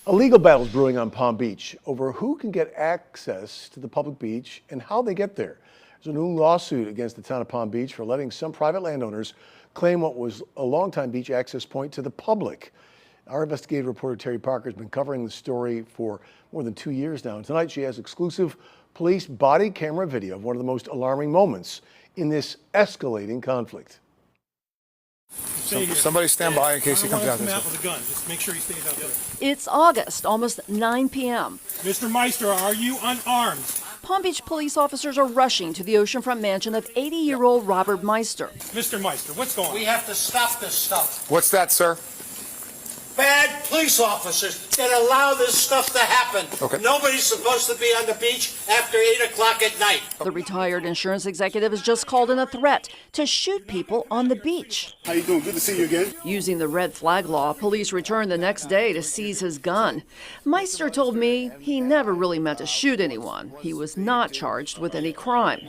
A legal battle is brewing on Palm Beach over who can get access to the public beach and how they get there. There's a new lawsuit against the town of Palm Beach for letting some private landowners claim what was a longtime beach access point to the public. Our investigative reporter Terry Parker has been covering the story for more than 2 years now. And tonight she has exclusive police body camera video of one of the most alarming moments in this escalating conflict. Somebody stand by in case he comes out with a gun. Just make sure he stays out there. It's August, almost 9 p.m. Mr. Meister, are you unarmed? Palm Beach police officers are rushing to the oceanfront mansion of 80-year-old Robert Meister. Mr. Meister, what's going on? We have to stop this stuff. What's that, sir? Bad police officers that allow this stuff to happen. Okay. Nobody's supposed to be on the beach after 8 o'clock at night. The retired insurance executive has just called in a threat to shoot people on the beach. How you doing? Good to see you again. Using the red flag law, police returned the next day to seize his gun. Meister told me he never really meant to shoot anyone. He was not charged with any crime.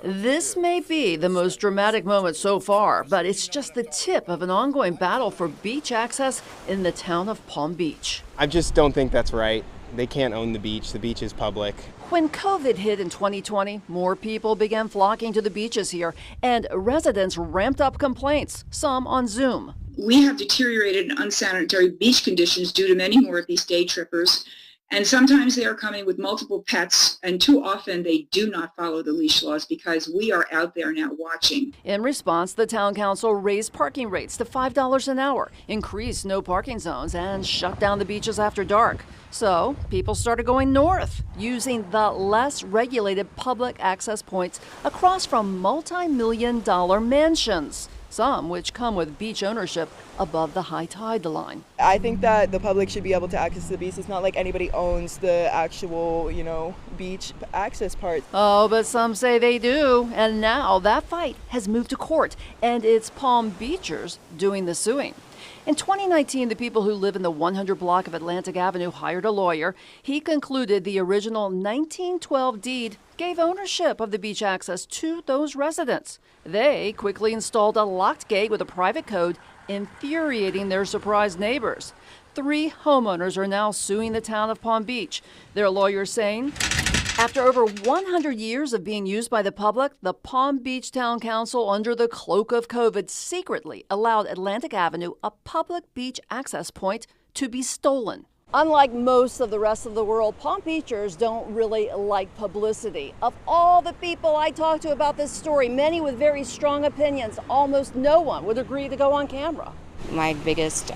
This may be the most dramatic moment so far, but it's just the tip of an ongoing battle for beach access in the town of Palm Beach. I just don't think that's right. They can't own the beach. The beach is public. When COVID hit in 2020, more people began flocking to the beaches here, and residents ramped up complaints, some on Zoom. We have deteriorated and unsanitary beach conditions due to many more of these day trippers. And sometimes they are coming with multiple pets, and too often they do not follow the leash laws because we are out there now watching. In response, the town council raised parking rates to $5 an hour, increased no parking zones, and shut down the beaches after dark. So people started going north, using the less regulated public access points across from multi-million-dollar mansions, some which come with beach ownership above the high tide line. I think that the public should be able to access the beach. It's not like anybody owns the actual, beach access part. Oh, but some say they do. And now that fight has moved to court, and it's Palm Beachers doing the suing. In 2019, the people who live in the 100 block of Atlantic Avenue hired a lawyer. He concluded the original 1912 deed gave ownership of the beach access to those residents. They quickly installed a locked gate with a private code, infuriating their surprised neighbors. 3 homeowners are now suing the town of Palm Beach. Their lawyers saying, after over 100 years of being used by the public, the Palm Beach Town Council, under the cloak of COVID, secretly allowed Atlantic Avenue, a public beach access point, to be stolen. Unlike most of the rest of the world, Palm Beachers don't really like publicity. Of all the people I talked to about this story, many with very strong opinions, almost no one would agree to go on camera. My biggest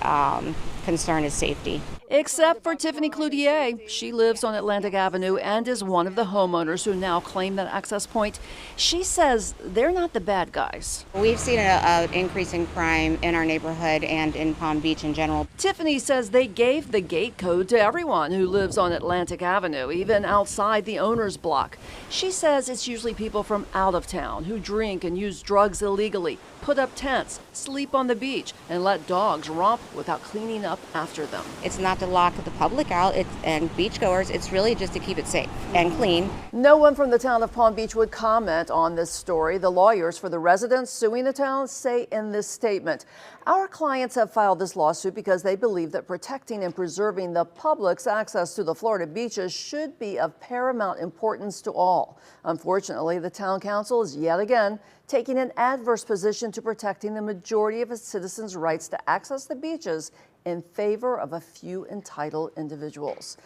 concern is safety. Except for Tiffany Cloutier. She lives on Atlantic Avenue and is one of the homeowners who now claim that access point. She says they're not the bad guys. We've seen an increase in crime in our neighborhood and in Palm Beach in general. Tiffany says they gave the gate code to everyone who lives on Atlantic Avenue, even outside the owner's block. She says it's usually people from out of town who drink and use drugs illegally, put up tents, sleep on the beach, and let dogs romp without cleaning up after them. It's not to lock the public out and beachgoers. It's really just to keep it safe and clean. No one from the town of Palm Beach would comment on this story. The lawyers for the residents suing the town say in this statement, our clients have filed this lawsuit because they believe that protecting and preserving the public's access to the Florida beaches should be of paramount importance to all. Unfortunately, the town council is yet again taking an adverse position to protecting the majority of its citizens' rights to access the beaches in favor of a few entitled individuals.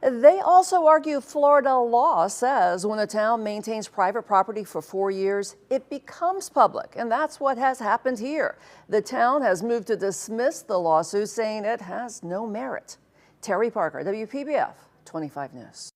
They also argue Florida law says when a town maintains private property for 4 years, it becomes public, and that's what has happened here. The town has moved to dismiss the lawsuit, saying it has no merit. Terry Parker, WPBF 25 News.